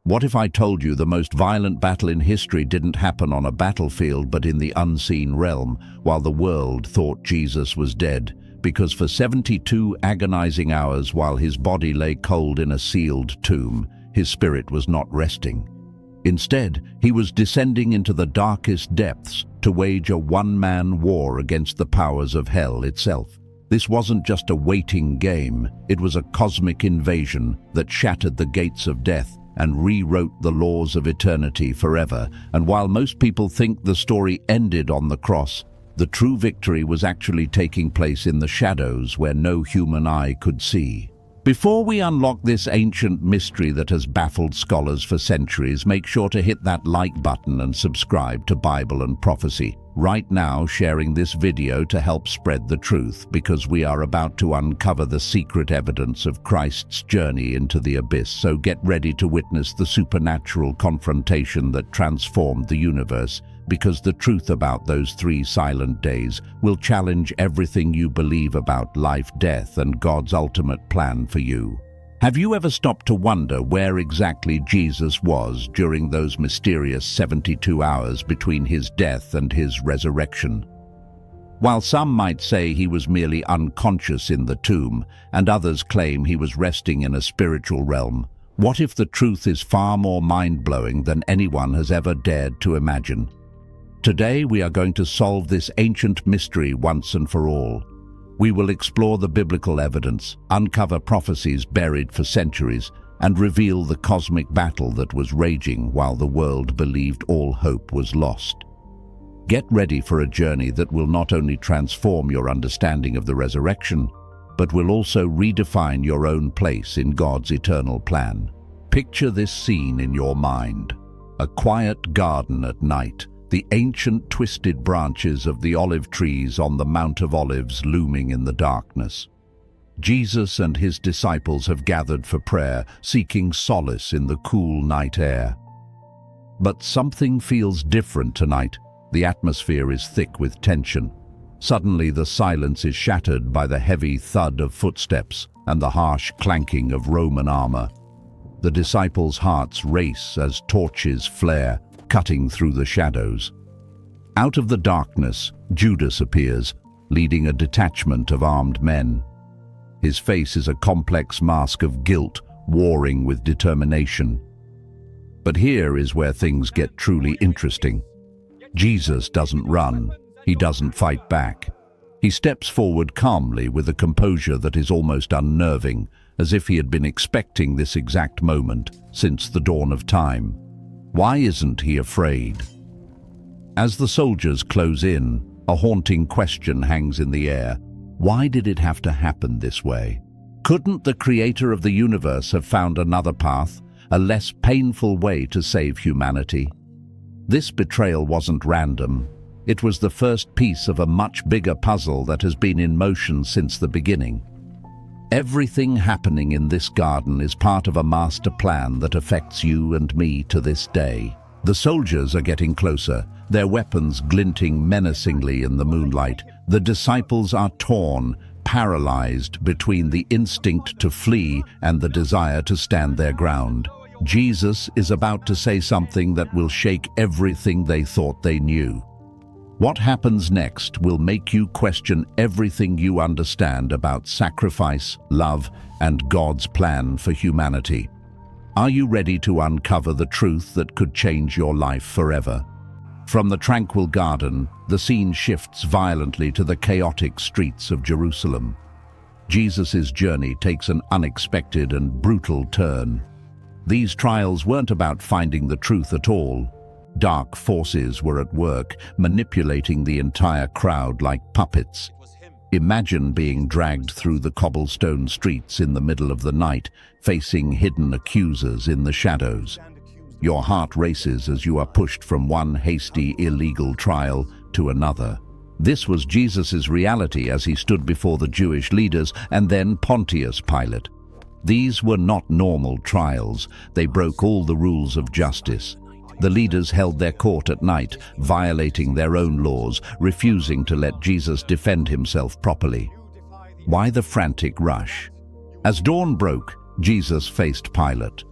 What if I told you the most violent battle in history didn't happen on a battlefield but in the unseen realm, while the world thought Jesus was dead? Because for 72 agonizing hours, while his body lay cold in a sealed tomb, his spirit was not resting. Instead, he was descending into the darkest depths to wage a one-man war against the powers of hell itself. This wasn't just a waiting game, it was a cosmic invasion that shattered the gates of death and rewrote the laws of eternity forever. And while most people think the story ended on the cross, the true victory was actually taking place in the shadows where no human eye could see. Before we unlock this ancient mystery that has baffled scholars for centuries, make sure to hit that like button and subscribe to Bible and Prophecy. Right now, sharing this video to help spread the truth, because we are about to uncover the secret evidence of Christ's journey into the abyss. So get ready to witness the supernatural confrontation that transformed the universe, because the truth about those 3 silent days will challenge everything you believe about life, death, and God's ultimate plan for you. Have you ever stopped to wonder where exactly Jesus was during those mysterious 72 hours between his death and his resurrection? While some might say he was merely unconscious in the tomb, and others claim he was resting in a spiritual realm, what if the truth is far more mind-blowing than anyone has ever dared to imagine? Today we are going to solve this ancient mystery once and for all. We will explore the biblical evidence, uncover prophecies buried for centuries, and reveal the cosmic battle that was raging while the world believed all hope was lost. Get ready for a journey that will not only transform your understanding of the resurrection, but will also redefine your own place in God's eternal plan. Picture this scene in your mind: a quiet garden at night, the ancient twisted branches of the olive trees on the Mount of Olives looming in the darkness. Jesus and his disciples have gathered for prayer, seeking solace in the cool night air. But something feels different tonight. The atmosphere is thick with tension. Suddenly the silence is shattered by the heavy thud of footsteps and the harsh clanking of Roman armor. The disciples' hearts race as torches flare, cutting through the shadows. Out of the darkness, Judas appears, leading a detachment of armed men. His face is a complex mask of guilt, warring with determination. But here is where things get truly interesting. Jesus doesn't run, he doesn't fight back. He steps forward calmly with a composure that is almost unnerving, as if he had been expecting this exact moment since the dawn of time. Why isn't he afraid? As the soldiers close in, a haunting question hangs in the air. Why did it have to happen this way? Couldn't the creator of the universe have found another path, a less painful way to save humanity? This betrayal wasn't random. It was the first piece of a much bigger puzzle that has been in motion since the beginning. Everything happening in this garden is part of a master plan that affects you and me to this day. The soldiers are getting closer, their weapons glinting menacingly in the moonlight. The disciples are torn, paralyzed between the instinct to flee and the desire to stand their ground. Jesus is about to say something that will shake everything they thought they knew. What happens next will make you question everything you understand about sacrifice, love, and God's plan for humanity. Are you ready to uncover the truth that could change your life forever? From the tranquil garden, the scene shifts violently to the chaotic streets of Jerusalem. Jesus' journey takes an unexpected and brutal turn. These trials weren't about finding the truth at all. Dark forces were at work, manipulating the entire crowd like puppets. Imagine being dragged through the cobblestone streets in the middle of the night, facing hidden accusers in the shadows. Your heart races as you are pushed from one hasty, illegal trial to another. This was Jesus' reality as he stood before the Jewish leaders and then Pontius Pilate. These were not normal trials. They broke all the rules of justice. The leaders held their court at night, violating their own laws, refusing to let Jesus defend himself properly. Why the frantic rush? As dawn broke, Jesus faced Pilate.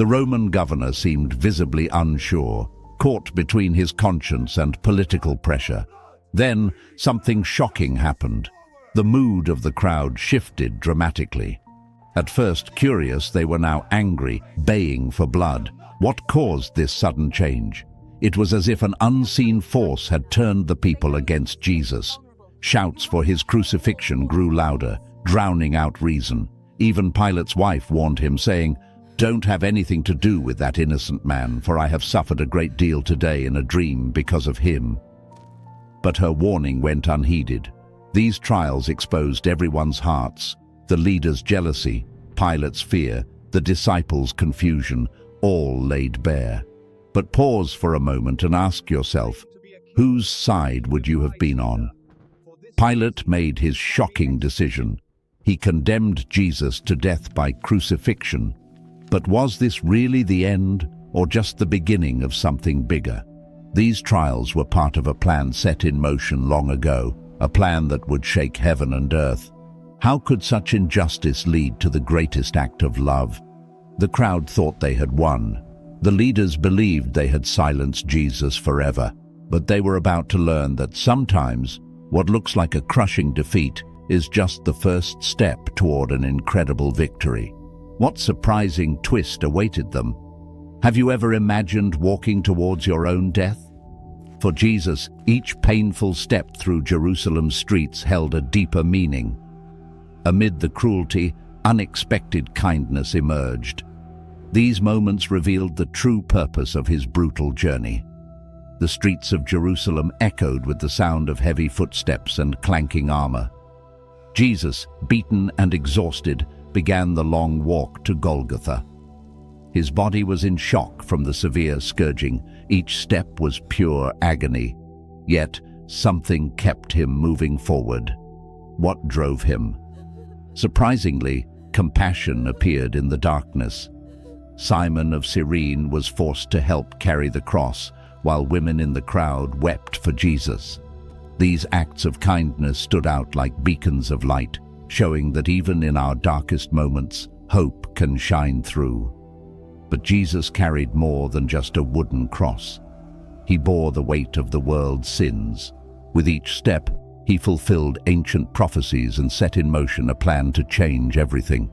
The Roman governor seemed visibly unsure, caught between his conscience and political pressure. Then, something shocking happened. The mood of the crowd shifted dramatically. At first curious, they were now angry, baying for blood. What caused this sudden change? It was as if an unseen force had turned the people against Jesus. Shouts for his crucifixion grew louder, drowning out reason. Even Pilate's wife warned him, saying, "Don't have anything to do with that innocent man, for I have suffered a great deal today in a dream because of him." But her warning went unheeded. These trials exposed everyone's hearts, the leaders' jealousy, Pilate's fear, the disciples' confusion, all laid bare. But pause for a moment and ask yourself, whose side would you have been on? Pilate made his shocking decision. He condemned Jesus to death by crucifixion. But was this really the end, or just the beginning of something bigger? These trials were part of a plan set in motion long ago, a plan that would shake heaven and earth. How could such injustice lead to the greatest act of love? The crowd thought they had won. The leaders believed they had silenced Jesus forever, but they were about to learn that sometimes what looks like a crushing defeat is just the first step toward an incredible victory. What surprising twist awaited them? Have you ever imagined walking towards your own death? For Jesus, each painful step through Jerusalem's streets held a deeper meaning. Amid the cruelty, unexpected kindness emerged. These moments revealed the true purpose of his brutal journey. The streets of Jerusalem echoed with the sound of heavy footsteps and clanking armor. Jesus, beaten and exhausted, began the long walk to Golgotha. His body was in shock from the severe scourging. Each step was pure agony. Yet, something kept him moving forward. What drove him? Surprisingly, compassion appeared in the darkness. Simon of Cyrene was forced to help carry the cross, while women in the crowd wept for Jesus. These acts of kindness stood out like beacons of light, showing that even in our darkest moments, hope can shine through. But Jesus carried more than just a wooden cross. He bore the weight of the world's sins. With each step, he fulfilled ancient prophecies and set in motion a plan to change everything.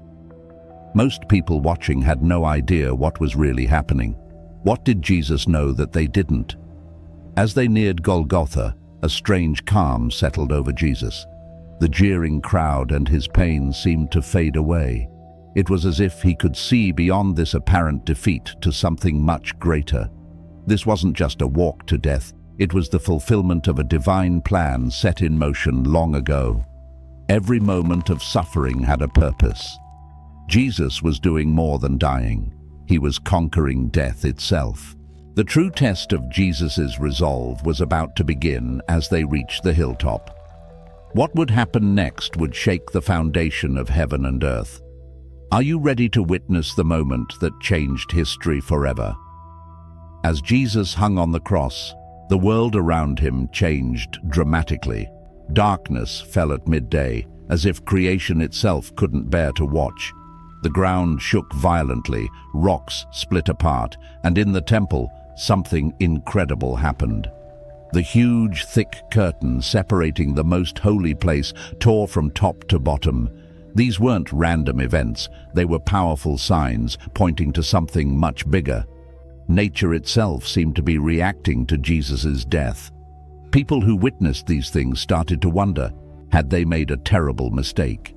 Most people watching had no idea what was really happening. What did Jesus know that they didn't? As they neared Golgotha, a strange calm settled over Jesus. The jeering crowd and his pain seemed to fade away. It was as if he could see beyond this apparent defeat to something much greater. This wasn't just a walk to death, it was the fulfillment of a divine plan set in motion long ago. Every moment of suffering had a purpose. Jesus was doing more than dying. He was conquering death itself. The true test of Jesus's resolve was about to begin as they reached the hilltop. What would happen next would shake the foundation of heaven and earth. Are you ready to witness the moment that changed history forever? As Jesus hung on the cross, the world around him changed dramatically. Darkness fell at midday, as if creation itself couldn't bear to watch. The ground shook violently, rocks split apart, and in the temple, something incredible happened. The huge, thick curtain separating the most holy place tore from top to bottom. These weren't random events, they were powerful signs pointing to something much bigger. Nature itself seemed to be reacting to Jesus' death. People who witnessed these things started to wonder, had they made a terrible mistake?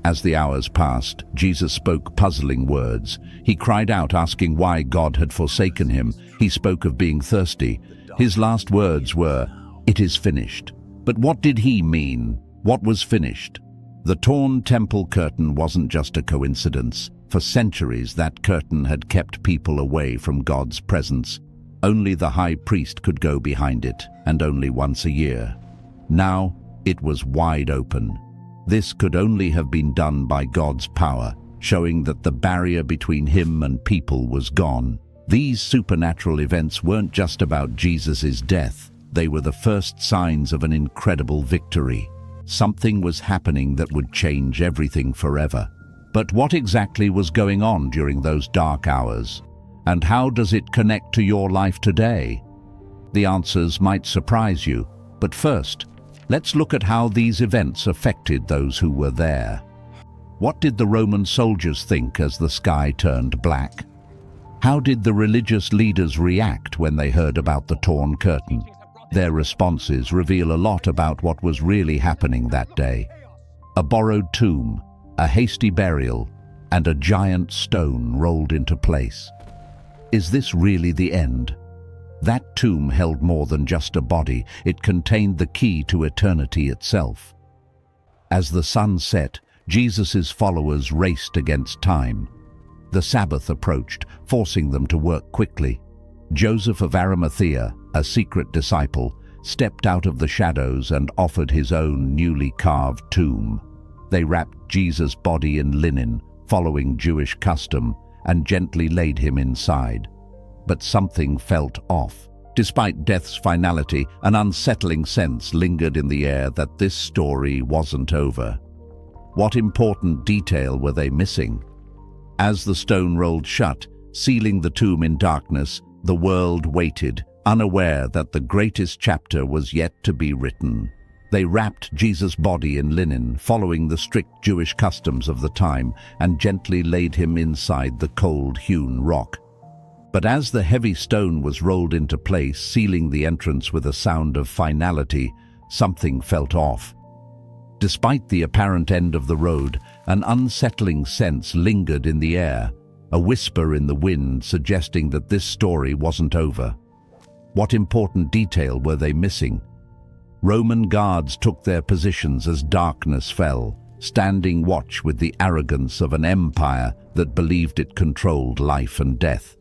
As the hours passed, Jesus spoke puzzling words. He cried out, asking why God had forsaken him. He spoke of being thirsty. His last words were, "It is finished." But what did he mean? What was finished? The torn temple curtain wasn't just a coincidence. For centuries, that curtain had kept people away from God's presence. Only the high priest could go behind it, and only once a year. Now, it was wide open. This could only have been done by God's power, showing that the barrier between him and people was gone. These supernatural events weren't just about Jesus' death. They were the first signs of an incredible victory. Something was happening that would change everything forever. But what exactly was going on during those dark hours? And how does it connect to your life today? The answers might surprise you, but first, let's look at how these events affected those who were there. What did the Roman soldiers think as the sky turned black? How did the religious leaders react when they heard about the torn curtain? Their responses reveal a lot about what was really happening that day. A borrowed tomb, a hasty burial, and a giant stone rolled into place. Is this really the end? That tomb held more than just a body. It contained the key to eternity itself. As the sun set, Jesus' followers raced against time. The Sabbath approached, forcing them to work quickly. Joseph of Arimathea, a secret disciple, stepped out of the shadows and offered his own newly carved tomb. They wrapped Jesus' body in linen, following Jewish custom, and gently laid him inside. But something felt off. Despite death's finality, an unsettling sense lingered in the air that this story wasn't over. What important detail were they missing? As the stone rolled shut, sealing the tomb in darkness, the world waited, unaware that the greatest chapter was yet to be written. They wrapped Jesus' body in linen, following the strict Jewish customs of the time, and gently laid him inside the cold-hewn rock. But as the heavy stone was rolled into place, sealing the entrance with a sound of finality, something felt off. Despite the apparent end of the road, an unsettling sense lingered in the air, a whisper in the wind suggesting that this story wasn't over. What important detail were they missing? Roman guards took their positions as darkness fell, standing watch with the arrogance of an empire that believed it controlled life and death.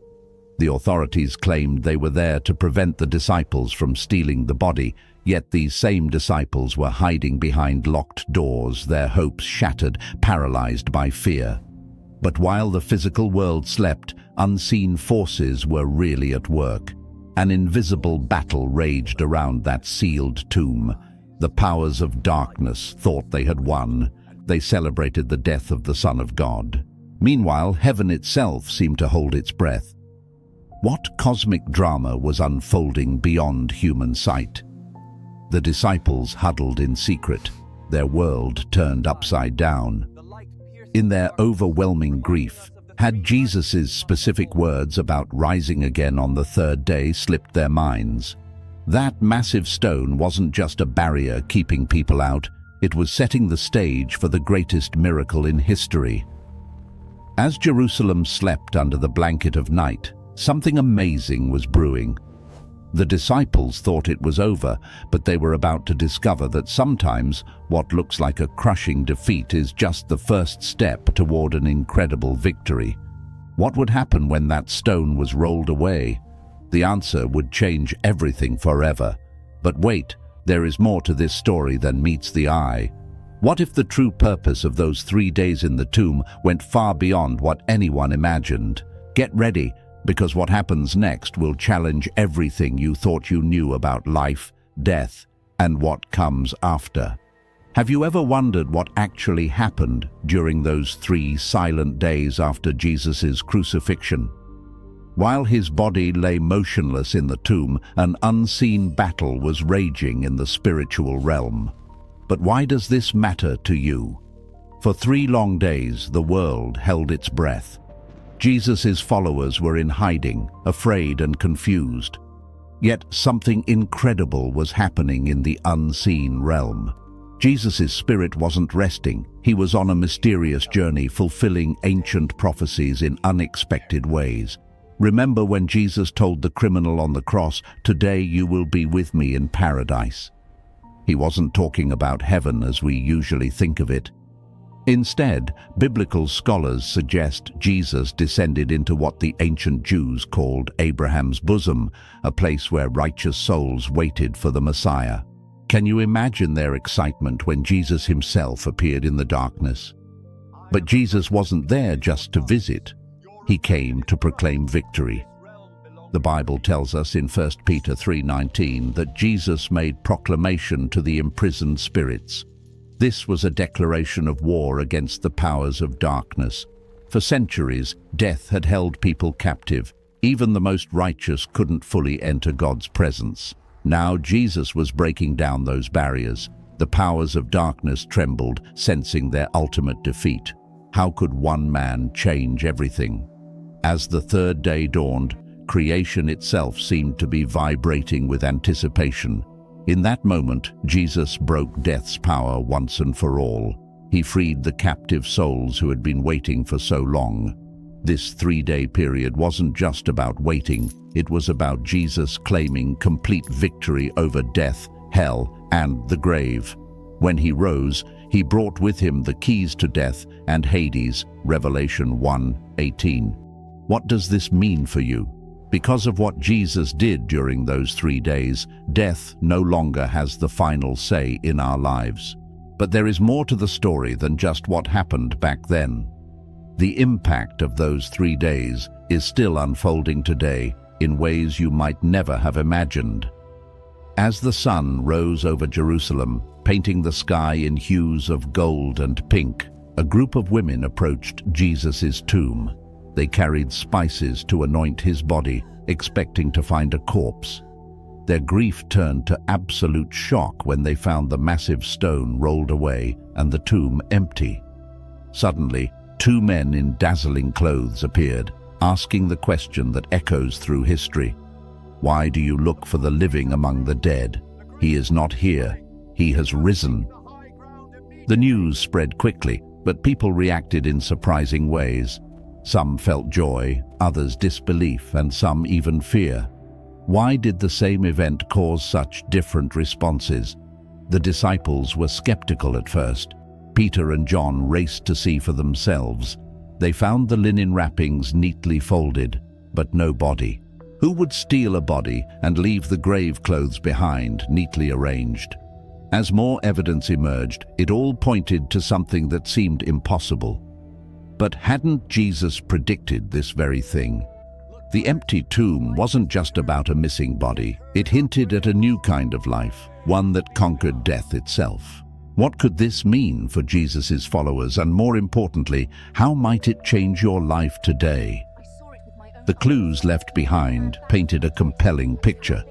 The authorities claimed they were there to prevent the disciples from stealing the body, yet these same disciples were hiding behind locked doors, their hopes shattered, paralyzed by fear. But while the physical world slept, unseen forces were really at work. An invisible battle raged around that sealed tomb. The powers of darkness thought they had won. They celebrated the death of the Son of God. Meanwhile, heaven itself seemed to hold its breath. What cosmic drama was unfolding beyond human sight? The disciples huddled in secret, their world turned upside down. In their overwhelming grief, had Jesus' specific words about rising again on the third day slipped their minds? That massive stone wasn't just a barrier keeping people out, it was setting the stage for the greatest miracle in history. As Jerusalem slept under the blanket of night, something amazing was brewing. The disciples thought it was over, but they were about to discover that sometimes what looks like a crushing defeat is just the first step toward an incredible victory. What would happen when that stone was rolled away? The answer would change everything forever. But wait, there is more to this story than meets the eye. What if the true purpose of those 3 days in the tomb went far beyond what anyone imagined? Get ready, because what happens next will challenge everything you thought you knew about life, death, and what comes after. Have you ever wondered what actually happened during those 3 silent days after Jesus' crucifixion? While his body lay motionless in the tomb, an unseen battle was raging in the spiritual realm. But why does this matter to you? For 3 long days, the world held its breath. Jesus' followers were in hiding, afraid and confused. Yet something incredible was happening in the unseen realm. Jesus' spirit wasn't resting. He was on a mysterious journey, fulfilling ancient prophecies in unexpected ways. Remember when Jesus told the criminal on the cross, "Today you will be with me in paradise." He wasn't talking about heaven as we usually think of it. Instead, biblical scholars suggest Jesus descended into what the ancient Jews called Abraham's bosom, a place where righteous souls waited for the Messiah. Can you imagine their excitement when Jesus himself appeared in the darkness? But Jesus wasn't there just to visit. He came to proclaim victory. The Bible tells us in 1 Peter 3:19 that Jesus made proclamation to the imprisoned spirits. This was a declaration of war against the powers of darkness. For centuries, death had held people captive. Even the most righteous couldn't fully enter God's presence. Now Jesus was breaking down those barriers. The powers of darkness trembled, sensing their ultimate defeat. How could one man change everything? As the third day dawned, creation itself seemed to be vibrating with anticipation. In that moment, Jesus broke death's power once and for all. He freed the captive souls who had been waiting for so long. This 3-day period wasn't just about waiting, it was about Jesus claiming complete victory over death, hell, and the grave. When he rose, he brought with him the keys to death and Hades, Revelation 1:18. What does this mean for you? Because of what Jesus did during those 3 days, death no longer has the final say in our lives. But there is more to the story than just what happened back then. The impact of those 3 days is still unfolding today in ways you might never have imagined. As the sun rose over Jerusalem, painting the sky in hues of gold and pink, a group of women approached Jesus' tomb. They carried spices to anoint his body, expecting to find a corpse. Their grief turned to absolute shock when they found the massive stone rolled away and the tomb empty. Suddenly, 2 men in dazzling clothes appeared, asking the question that echoes through history. Why do you look for the living among the dead? He is not here. He has risen. The news spread quickly, but people reacted in surprising ways. Some felt joy, others disbelief, and some even fear. Why did the same event cause such different responses? The disciples were skeptical at first. Peter and John raced to see for themselves. They found the linen wrappings neatly folded, but no body. Who would steal a body and leave the grave clothes behind, neatly arranged? As more evidence emerged, it all pointed to something that seemed impossible. But hadn't Jesus predicted this very thing? The empty tomb wasn't just about a missing body. It hinted at a new kind of life, one that conquered death itself. What could this mean for Jesus' followers, and more importantly, how might it change your life today? The clues left behind painted a compelling picture.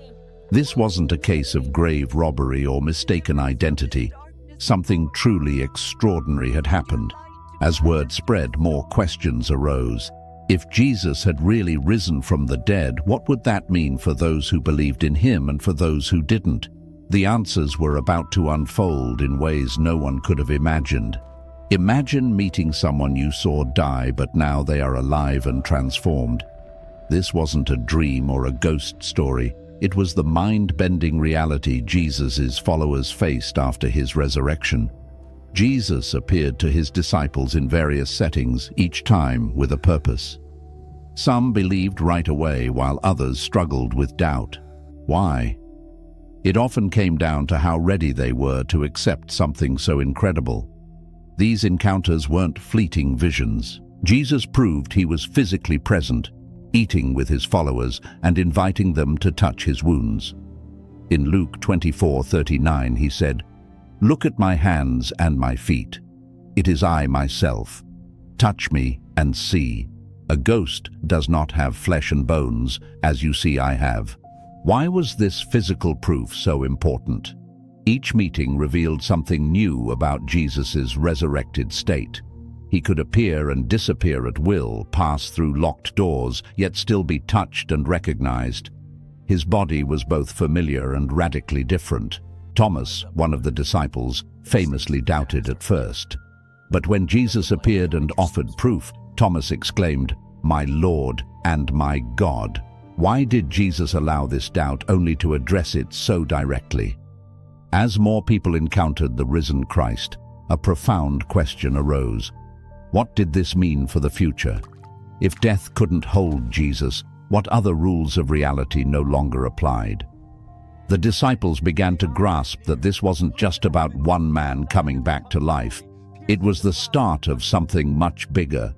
This wasn't a case of grave robbery or mistaken identity. Something truly extraordinary had happened. As word spread, more questions arose. If Jesus had really risen from the dead, what would that mean for those who believed in him and for those who didn't? The answers were about to unfold in ways no one could have imagined. Imagine meeting someone you saw die, but now they are alive and transformed. This wasn't a dream or a ghost story. It was the mind-bending reality Jesus' followers faced after his resurrection. Jesus appeared to his disciples in various settings, each time with a purpose. Some believed right away, while others struggled with doubt. Why? It often came down to how ready they were to accept something so incredible. These encounters weren't fleeting visions. Jesus proved he was physically present, eating with his followers and inviting them to touch his wounds. In Luke 24:39, he said, "Look at my hands and my feet. It is I myself. Touch me and see. A ghost does not have flesh and bones, as you see I have." Why was this physical proof so important? Each meeting revealed something new about Jesus' resurrected state. He could appear and disappear at will, pass through locked doors, yet still be touched and recognized. His body was both familiar and radically different. Thomas, one of the disciples, famously doubted at first. But when Jesus appeared and offered proof, Thomas exclaimed, "My Lord and my God." Why did Jesus allow this doubt only to address it so directly? As more people encountered the risen Christ, a profound question arose. What did this mean for the future? If death couldn't hold Jesus, what other rules of reality no longer applied? The disciples began to grasp that this wasn't just about one man coming back to life. It was the start of something much bigger.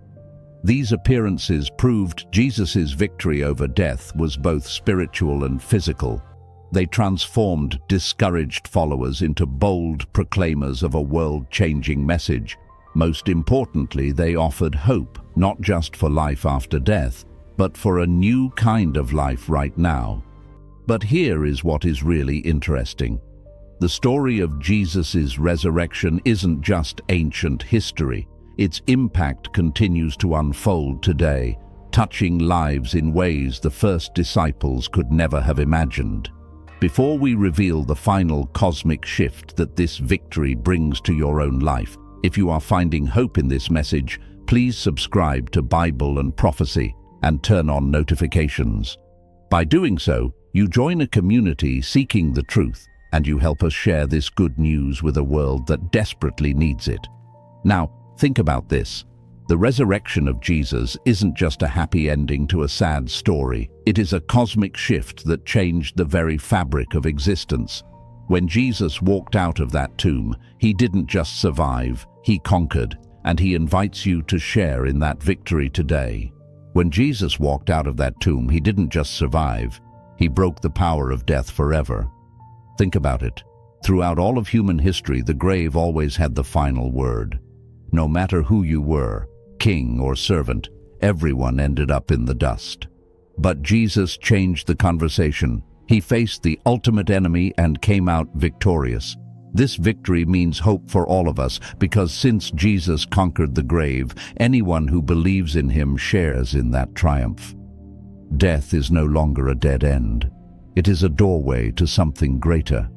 These appearances proved Jesus' victory over death was both spiritual and physical. They transformed discouraged followers into bold proclaimers of a world-changing message. Most importantly, they offered hope, not just for life after death, but for a new kind of life right now. But here is what is really interesting. The story of Jesus' resurrection isn't just ancient history. Its impact continues to unfold today, touching lives in ways the first disciples could never have imagined. Before we reveal the final cosmic shift that this victory brings to your own life, if you are finding hope in this message, please subscribe to Bible and Prophecy and turn on notifications. By doing so, you join a community seeking the truth, and you help us share this good news with a world that desperately needs it. Now, think about this. The resurrection of Jesus isn't just a happy ending to a sad story. It is a cosmic shift that changed the very fabric of existence. When Jesus walked out of that tomb, he didn't just survive, he conquered, and he invites you to share in that victory today. When Jesus walked out of that tomb, he didn't just survive, he broke the power of death forever. Think about it. Throughout all of human history, the grave always had the final word. No matter who you were, king or servant, everyone ended up in the dust. But Jesus changed the conversation. He faced the ultimate enemy and came out victorious. This victory means hope for all of us, because since Jesus conquered the grave, anyone who believes in him shares in that triumph. Death is no longer a dead end. It is a doorway to something greater.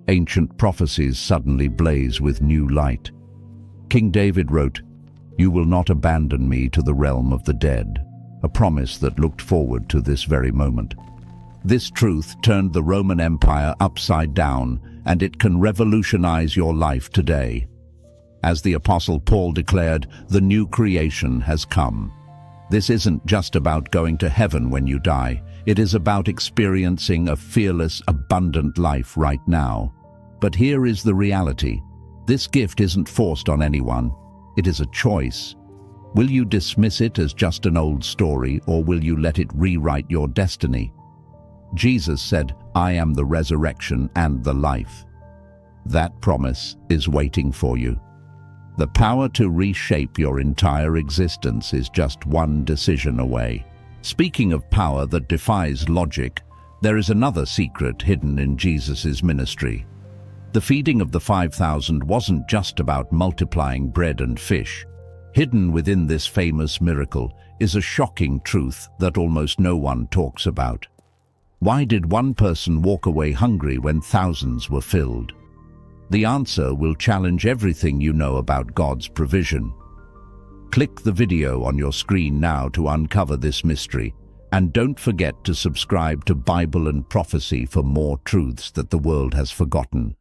Ancient prophecies suddenly blaze with new light. King David wrote, "You will not abandon me to the realm of the dead," a promise that looked forward to this very moment. This truth turned the Roman Empire upside down, and it can revolutionize your life today. As the Apostle Paul declared, the new creation has come. This isn't just about going to heaven when you die. It is about experiencing a fearless, abundant life right now. But here is the reality. This gift isn't forced on anyone. It is a choice. Will you dismiss it as just an old story, or will you let it rewrite your destiny? Jesus said, "I am the resurrection and the life." That promise is waiting for you. The power to reshape your entire existence is just one decision away. Speaking of power that defies logic, there is another secret hidden in Jesus' ministry. The feeding of the 5,000 wasn't just about multiplying bread and fish. Hidden within this famous miracle is a shocking truth that almost no one talks about. Why did one person walk away hungry when thousands were filled? The answer will challenge everything you know about God's provision. Click the video on your screen now to uncover this mystery, and don't forget to subscribe to Bible and Prophecy for more truths that the world has forgotten.